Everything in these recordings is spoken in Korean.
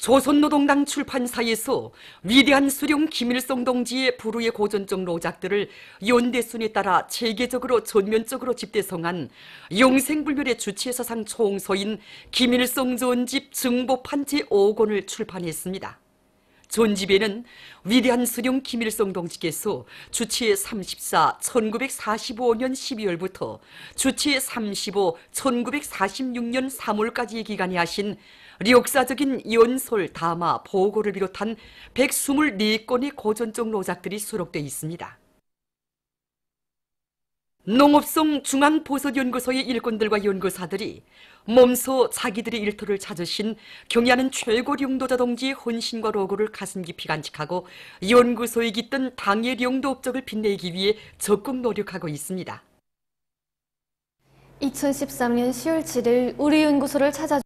조선노동당 출판사에서 위대한 수령 김일성 동지의 불후의 고전적 노작들을 연대순에 따라 체계적으로 전면적으로 집대성한 영생불멸의 주체사상 총서인 김일성 전집 증보판 제5권을 출판했습니다. 전집에는 위대한 수령 김일성 동지께서 주체 34 1945년 12월부터 주체 35 1946년 3월까지의 기간에 하신 역사적인 연설, 담화, 보고를 비롯한 124건의 고전적 노작들이 수록되어 있습니다. 농업성 중앙보석연구소의 일꾼들과 연구사들이 몸소 자기들의 일터를 찾으신 경의하는 최고령도자 동지의 헌신과 로고를 가슴 깊이 간직하고 연구소에 깃든 당의 령도 업적을 빛내기 위해 적극 노력하고 있습니다. 2013년 10월 7일 우리 연구소를 찾아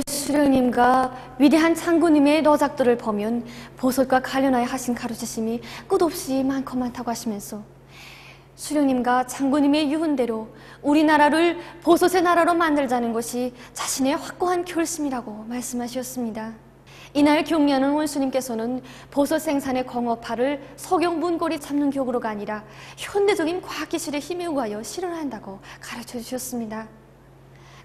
수령님과 위대한 창구님의 노작들을 보면 보석과 관련하여 하신 가르치심이 끝없이 많다고 하시면서 수령님과 창구님의 유언대로 우리나라를 보석의 나라로 만들자는 것이 자신의 확고한 결심이라고 말씀하셨습니다. 이날 경리하는 원수님께서는 보석 생산의 공업화를 석영문고리 잡는 격으로가 아니라 현대적인 과학기술의 힘에 의하여 실현한다고 가르쳐 주셨습니다.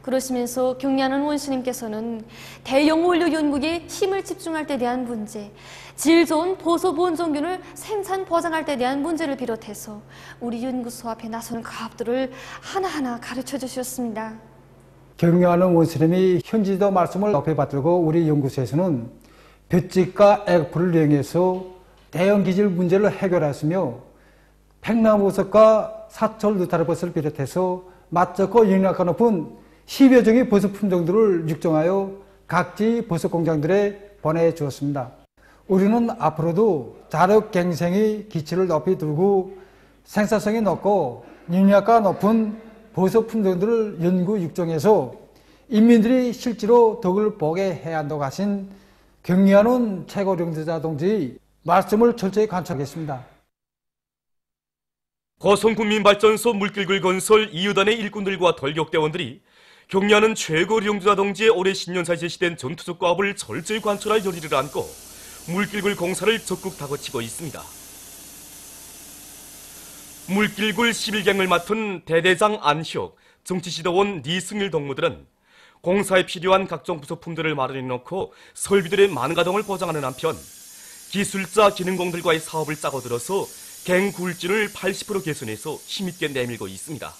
그러시면서 경리하는 원수님께서는 대형 원료 연구에 힘을 집중할 때 대한 문제, 질 좋은 보석 원종균을 생산 보장할 때 대한 문제를 비롯해서 우리 연구소 앞에 나서는 가업들을 하나하나 가르쳐 주셨습니다. 경리하는 원수님이 현지도 말씀을 옆에 받들고 우리 연구소에서는 볏짚과 에그풀을 이용해서 대형 기질 문제를 해결했으며 백나무버섯과 사철 느타리버섯을 비롯해서 맛 좋고 영양가 높은 10여 종의 버섯 품종들을 육종하여 각지 버섯 공장들에 보내주었습니다. 우리는 앞으로도 자력갱생의 기치를 높이 들고 생산성이 높고 영양가 높은 버섯 품종들을 연구 육종해서 인민들이 실제로 덕을 보게 해야 한다고 하신 경리하는 최고령도자 동지의 말씀을 철저히 관찰하겠습니다. 고성군민발전소 물길굴 건설 이유단의 일꾼들과 돌격대원들이 경리하는 최고령도자 동지의 올해 신년사에 제시된 전투적 과업을 철저히 관철할 열의를 안고 물길굴 공사를 적극 다그치고 있습니다. 물길굴 11경을 맡은 대대장 안희옥, 정치지도원 니승일 동무들은 공사에 필요한 각종 부속품들을 마련해놓고 설비들의 만가동을 보장하는 한편 기술자 기능공들과의 사업을 짜고 들어서 갱굴진을 80% 개선해서 힘있게 내밀고 있습니다.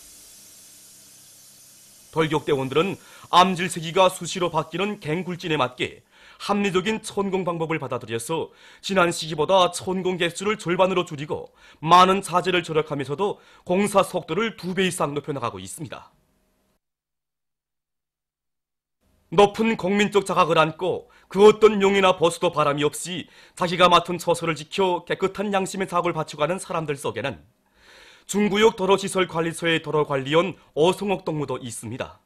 돌격대원들은 암질세기가 수시로 바뀌는 갱굴진에 맞게 합리적인 천공 방법을 받아들여서 지난 시기보다 천공 개수를 절반으로 줄이고 많은 자재를 절약하면서도 공사 속도를 2배 이상 높여나가고 있습니다. 높은 국민적 자각을 안고 그 어떤 용이나 보수도 바람이 없이 자기가 맡은 처소를 지켜 깨끗한 양심의 자각을 바쳐가는 사람들 속에는 중구역 도로시설관리소의 도로관리원 어성옥 동무도 있습니다.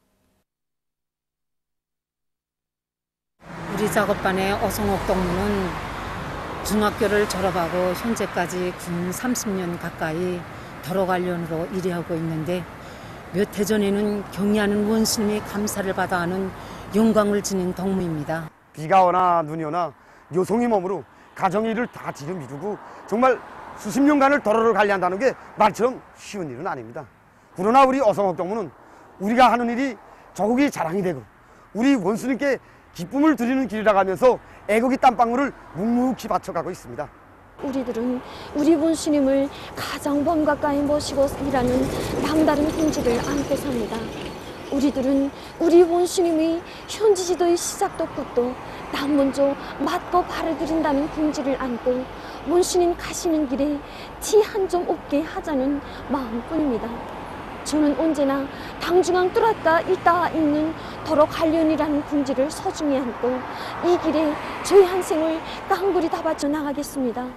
우리 작업반의 어성옥 동무는 중학교를 졸업하고 현재까지 군 30년 가까이 도로관리원으로 일하고 있는데 몇 해 전에는 경리하는 원수님의 감사를 받아 하는 영광을 지닌 동무입니다. 비가 오나 눈이 오나 여성의 몸으로 가정일을 다 뒤로 미루고 정말 수십 년간을 도로를 관리한다는 게 말처럼 쉬운 일은 아닙니다. 그러나 우리 어성옥 동무는 우리가 하는 일이 조국의 자랑이 되고 우리 원수님께 기쁨을 드리는 길이라 하면서 애국의 땀방울을 묵묵히 바쳐가고 있습니다. 우리들은 우리 원수님을 가장 먼 가까이 모시고 일하는 남다른 긍지를 안고 삽니다. 우리들은 우리 원수님의 현지 지도의 시작도 끝도 남 먼저 맞고 발을 들인다는 긍지를 안고 원수님 가시는 길에 티 한 점 없게 하자는 마음뿐입니다. 저는 언제나 당중앙 뚫었다 있다 있는 도로 관련이라는 긍지를 소중히 안고 이 길에 저희 한 생을 깡그리 다 바쳐 나가겠습니다.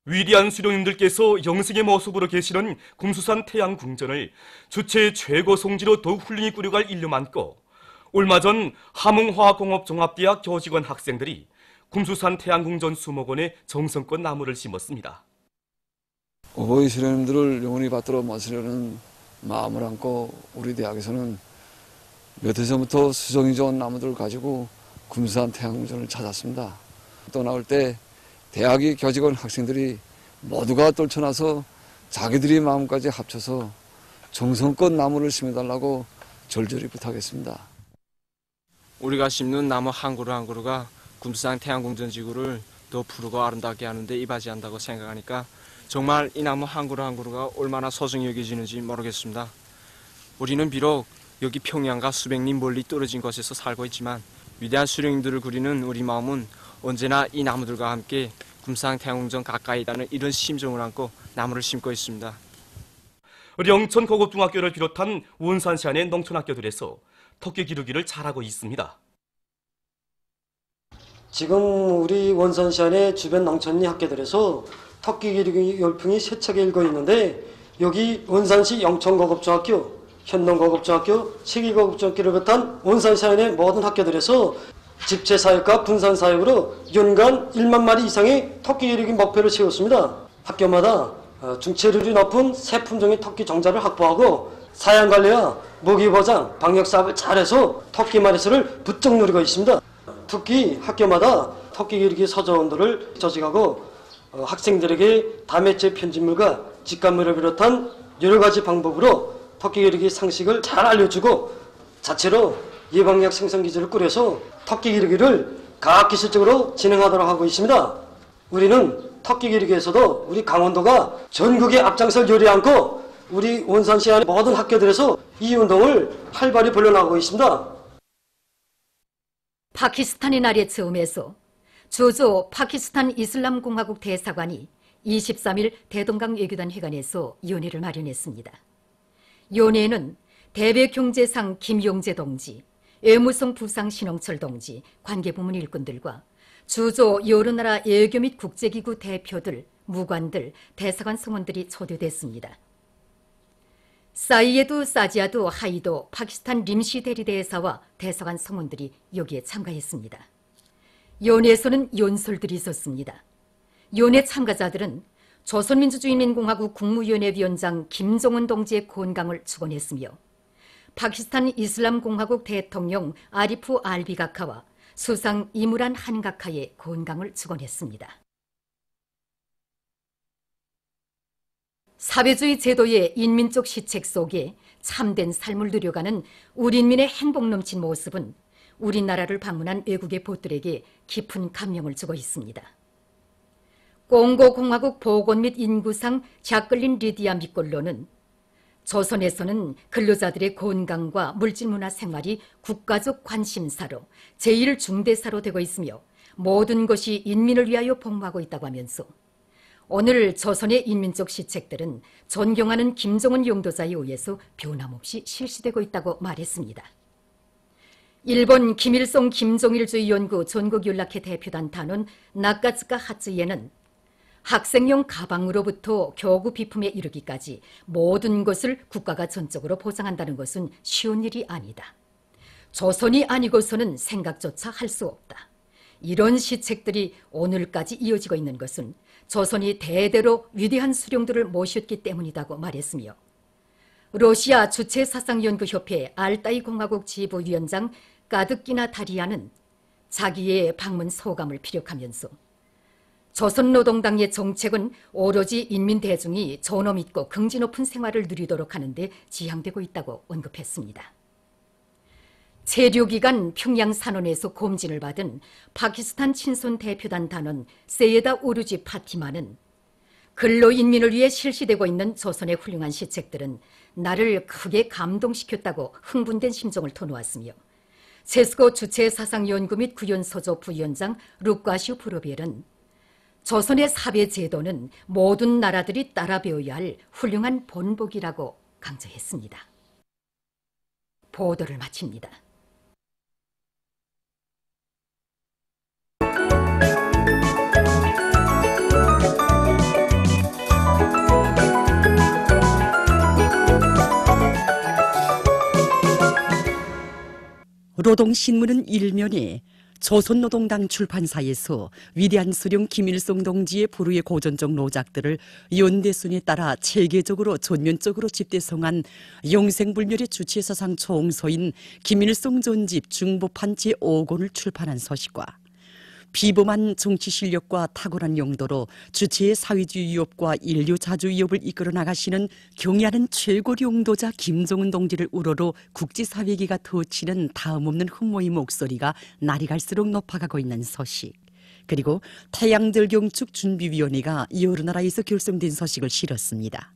위대한 수령님들께서 영생의 모습으로 계시는 kumsu산 태양궁전을 주체의 최고 성지로 더욱 훌륭히 꾸려갈 일로 많고 얼마 전 함흥화학공업종합대학 교직원 학생들이 kumsu산 태양궁전 수목원에 정성껏 나무를 심었습니다. 어버이 수령님들을 영원히 받들어 모시려는 마음을 안고 우리 대학에서는 몇 해 전부터 수성이 좋은 나무들을 가지고 금수한 태양궁전을 찾았습니다. 떠나올 때 대학이 겨직온 학생들이 모두가 떨쳐나서 자기들이 마음까지 합쳐서 정성껏 나무를 심어달라고 절절히 부탁했습니다. 우리가 심는 나무 한 그루 한 그루가 금수산 태양궁전 지구를 더 푸르고 아름답게 하는데 이바지한다고 생각하니까 정말 이 나무 한 그루 한 그루가 얼마나 소중히 여겨지는지 모르겠습니다. 우리는 비록 여기 평양과 수백 리 멀리 떨어진 곳에서 살고 있지만 위대한 수령님들을 그리는 우리 마음은 언제나 이 나무들과 함께 금수산 태양궁전 가까이 있다는 이런 심정을 안고 나무를 심고 있습니다. 영천 고급중학교를 비롯한 원산시 안의 농촌학교들에서 토끼 기르기를 잘하고 있습니다. 지금 우리 원산시 안의 주변 농촌리 학교들에서 토끼 기르기 열풍이 세차게 일고 있는데 여기 원산시 영천고급중학교, 현동고급중학교, 시기고급중학교를 비롯한 원산시 안의 모든 학교들에서 집체사역과 분산사역으로 연간 1만 마리 이상의 토끼 기르기 목표를 세웠습니다. 학교마다 중체율이 높은 새 품종의 토끼 종자를 확보하고 사양관리와 모기보장, 방역사업을 잘해서 토끼 마리수를 부쩍 누리고 있습니다. 특히 학교마다 토끼 기르기 서적원들을 조직하고 학생들에게 다매체 편집물과 직감물을 비롯한 여러 가지 방법으로 토끼 기르기 상식을 잘 알려주고 자체로 예방약 생산 기지를 꾸려서 토끼 기르기를 과학기술적으로 진행하도록 하고 있습니다. 우리는 토끼 기르기에서도 우리 강원도가 전국에 앞장설 요리 않고 우리 원산시 안의 모든 학교들에서 이 운동을 활발히 벌려나가고 있습니다. 파키스탄의 날에 처음에서 조조 파키스탄 이슬람공화국 대사관이 23일 대동강 외교단 회관에서 연회를 마련했습니다. 연회에는 대외경제상 김용재 동지, 외무성 부상 신홍철 동지, 관계부문 일꾼들과 주조 여러 나라 외교 및 국제기구 대표들, 무관들, 대사관 성원들이 초대됐습니다. 사이에드 사지아드 하이도 파키스탄 림시 대리대사와 대사관 성원들이 여기에 참가했습니다. 연회에서는 연설들이 있었습니다. 연회 참가자들은 조선민주주의인민공화국 국무위원회 위원장 김정은 동지의 건강을 축원했으며 파키스탄 이슬람공화국 대통령 아리프 알비 가카와 수상 이무란 한 가카의 건강을 축원했습니다. 사회주의 제도의 인민적 시책 속에 참된 삶을 누려가는 우리 인민의 행복 넘친 모습은 우리나라를 방문한 외국의 보들에게 깊은 감명을 주고 있습니다. 꽁고공화국 보건 및 인구상 자클린 리디아 미꼴로는 조선에서는 근로자들의 건강과 물질문화 생활이 국가적 관심사로 제1중대사로 되고 있으며 모든 것이 인민을 위하여 복무하고 있다고 하면서 오늘 조선의 인민적 시책들은 존경하는 김정은 용도자에 의해서 변함없이 실시되고 있다고 말했습니다. 일본 김일성 김종일주의 연구 전국연락회 대표단 단원 나카츠카 하츠이에는 학생용 가방으로부터 교구 비품에 이르기까지 모든 것을 국가가 전적으로 보장한다는 것은 쉬운 일이 아니다. 조선이 아니고서는 생각조차 할 수 없다. 이런 시책들이 오늘까지 이어지고 있는 것은 조선이 대대로 위대한 수령들을 모셨기 때문이라고 말했으며 러시아 주체사상연구협회 알타이 공화국 지부위원장 까드끼나 다리아는 자기의 방문 소감을 피력하면서 조선노동당의 정책은 오로지 인민 대중이 존엄 있고 긍지 높은 생활을 누리도록 하는데 지향되고 있다고 언급했습니다. 체류기간 평양 산원에서 검진을 받은 파키스탄 친손 대표단 단원 세예다 우르지 파티마는 근로인민을 위해 실시되고 있는 조선의 훌륭한 시책들은 나를 크게 감동시켰다고 흥분된 심정을 터놓았으며 세스코 주체사상연구 및 구현소조 부위원장 루카슈 프로비엘은 조선의 사회제도는 모든 나라들이 따라 배워야 할 훌륭한 본보기라고 강조했습니다. 보도를 마칩니다. 노동신문은 일면에 조선노동당 출판사에서 위대한 수령 김일성 동지의 불후의 고전적 노작들을 연대순에 따라 체계적으로 전면적으로 집대성한 영생불멸의 주체사상 총서인 김일성 전집 중보판 제5권을 출판한 서식과 비범한 정치 실력과 탁월한 용도로 주체의 사회주의 위협과 인류 자주 위협을 이끌어 나가시는 경애하는 최고 용도자 김정은 동지를 우러러 국제사회계가 터치는 다음없는 흠모의 목소리가 날이 갈수록 높아가고 있는 서식. 그리고 태양절경축 준비위원회가 여러 나라에서 결성된 서식을 실었습니다.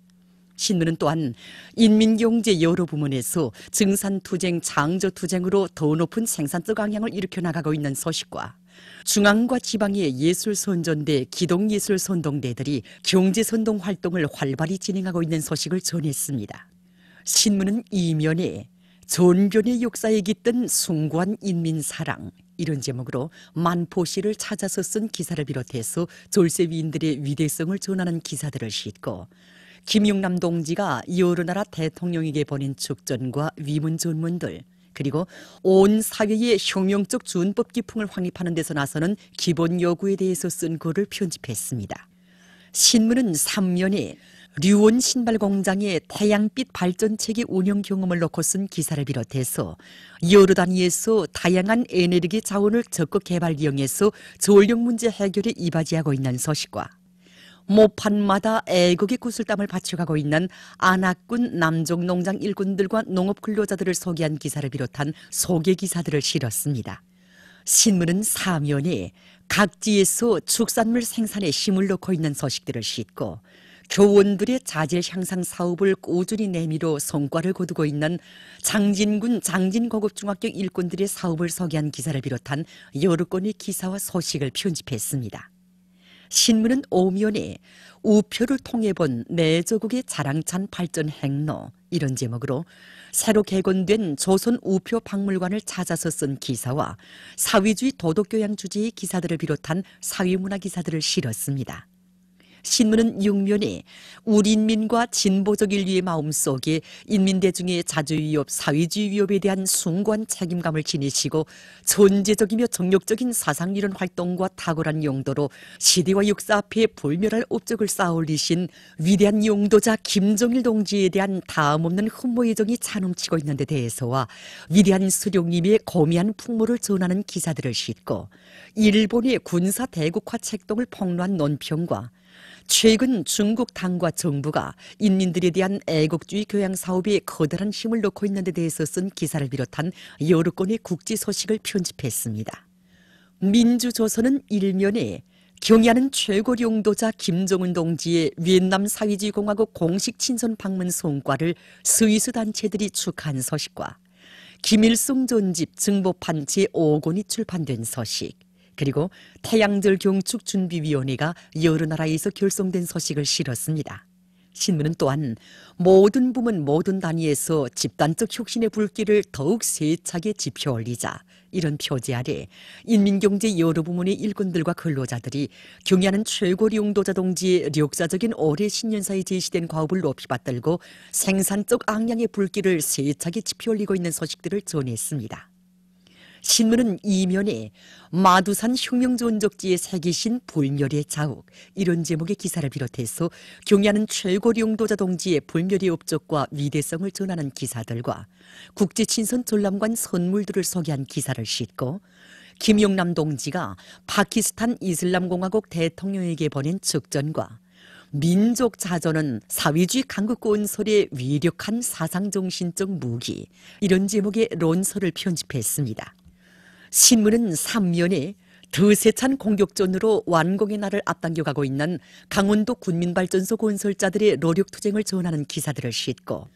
신문은 또한 인민경제 여러 부문에서 증산투쟁, 장저투쟁으로 더 높은 생산적 방향을 일으켜 나가고 있는 서식과 중앙과 지방의 예술선전대, 기동예술선동대들이 경제선동 활동을 활발히 진행하고 있는 소식을 전했습니다. 신문은 이면에 전변의 역사에 깃든 숭고한 인민사랑 이런 제목으로 만포시를 찾아서 쓴 기사를 비롯해서 졸세위인들의 위대성을 전하는 기사들을 싣고 김용남 동지가 여러 나라 대통령에게 보낸 축전과 위문 전문들 그리고 온 사회의 혁명적 준법 기풍을 확립하는 데서 나서는 기본 요구에 대해서 쓴 글을 편집했습니다. 신문은 3면에 류원 신발공장의 태양빛 발전체계 운영 경험을 놓고 쓴 기사를 비롯해서 여러 단위에서 다양한 에너지 자원을 적극 개발 이용해서 전력 문제 해결에 이바지하고 있는 소식과 모판마다 애국의 구슬땀을 바쳐가고 있는 안학군 남종농장 일꾼들과 농업근로자들을 소개한 기사를 비롯한 소개 기사들을 실었습니다. 신문은 사면에 각지에서 축산물 생산에 힘을 넣고 있는 소식들을 싣고 교원들의 자질 향상 사업을 꾸준히 내밀어 성과를 거두고 있는 장진군 장진고급중학교 일꾼들의 사업을 소개한 기사를 비롯한 여러 건의 기사와 소식을 편집했습니다. 신문은 오면에 우표를 통해 본 내조국의 자랑찬 발전 행로 이런 제목으로 새로 개건된 조선 우표 박물관을 찾아서 쓴 기사와 사회주의 도덕교양 주제의 기사들을 비롯한 사회문화 기사들을 실었습니다. 신문은 6면에 우리 인민과 진보적 인류의 마음속에 인민대중의 자주위협, 사회주의 위협에 대한 숭고한 책임감을 지니시고 존재적이며 정력적인 사상이론 활동과 탁월한 용도로 시대와 역사 앞에 불멸할 업적을 쌓아올리신 위대한 용도자 김정일 동지에 대한 다음없는 흠모의 정이 차넘치고 있는 데 대해서와 위대한 수령님의 고미한 풍모를 전하는 기사들을 싣고 일본의 군사 대국화 책동을 폭로한 논평과 최근 중국 당과 정부가 인민들에 대한 애국주의 교양 사업에 커다란 힘을 넣고 있는 데 대해서 쓴 기사를 비롯한 여러 건의 국제 소식을 편집했습니다. 민주조선은 일면에 경애하는 최고 용도자 김정은 동지의 비엔남 사회주의 공화국 공식 친선 방문 성과를 스위스 단체들이 축하한 소식과 김일성 전집 증보판 제5권이 출판된 소식 그리고 태양절 경축 준비위원회가 여러 나라에서 결성된 소식을 실었습니다. 신문은 또한 모든 부문 모든 단위에서 집단적 혁신의 불길을 더욱 세차게 지펴 올리자 이런 표제 아래 인민경제 여러 부문의 일꾼들과 근로자들이 경애하는 최고 용도자 동지의 역사적인 올해 신년사에 제시된 과업을 높이 받들고 생산적 악량의 불길을 세차게 지펴 올리고 있는 소식들을 전했습니다. 신문은 이면에 마두산 혁명전적지에 새기신 불멸의 자욱 이런 제목의 기사를 비롯해서 경애하는 최고 용도자 동지의 불멸의 업적과 위대성을 전하는 기사들과 국제친선 전람관 선물들을 소개한 기사를 싣고 김용남 동지가 파키스탄 이슬람공화국 대통령에게 보낸 측전과 민족 자존은 사회주의 강국건설의 위력한 사상정신적 무기 이런 제목의 논설을 편집했습니다. 신문은 3면에 드세찬 공격전으로 완공의 날을 앞당겨가고 있는 강원도 군민발전소 건설자들의 노력투쟁을 전하는 기사들을 싣고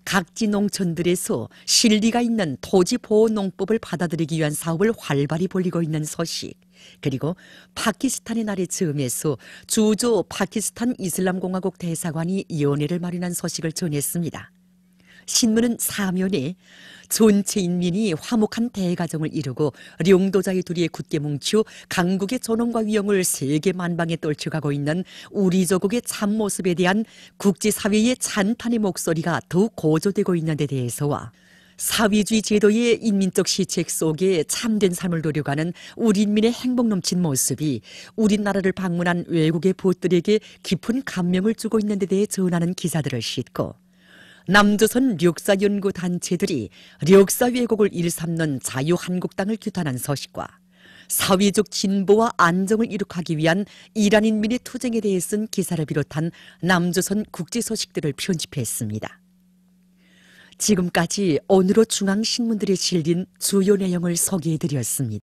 각지 농촌들에서 실리가 있는 토지보호농법을 받아들이기 위한 사업을 활발히 벌이고 있는 소식 그리고 파키스탄의 날의 즈음에서 주조 파키스탄 이슬람공화국 대사관이 연회를 마련한 소식을 전했습니다. 신문은 사면에 전체 인민이 화목한 대가정을 이루고 령도자의 둘이에 굳게 뭉쳐 강국의 존엄과 위엄을 세계 만방에 떨쳐가고 있는 우리 조국의 참모습에 대한 국제사회의 찬탄의 목소리가 더욱 고조되고 있는 데 대해서와 사회주의 제도의 인민적 시책 속에 참된 삶을 노려가는 우리 인민의 행복 넘친 모습이 우리나라를 방문한 외국의 보들에게 깊은 감명을 주고 있는 데 대해 전하는 기사들을 싣고 남조선 력사연구단체들이 력사 왜곡을 일삼는 자유한국당을 규탄한 서식과 사회적 진보와 안정을 이룩하기 위한 이란 인민의 투쟁에 대해 쓴 기사를 비롯한 남조선 국제 소식들을 편집했습니다. 지금까지 오늘의 중앙신문들에 실린 주요 내용을 소개해드렸습니다.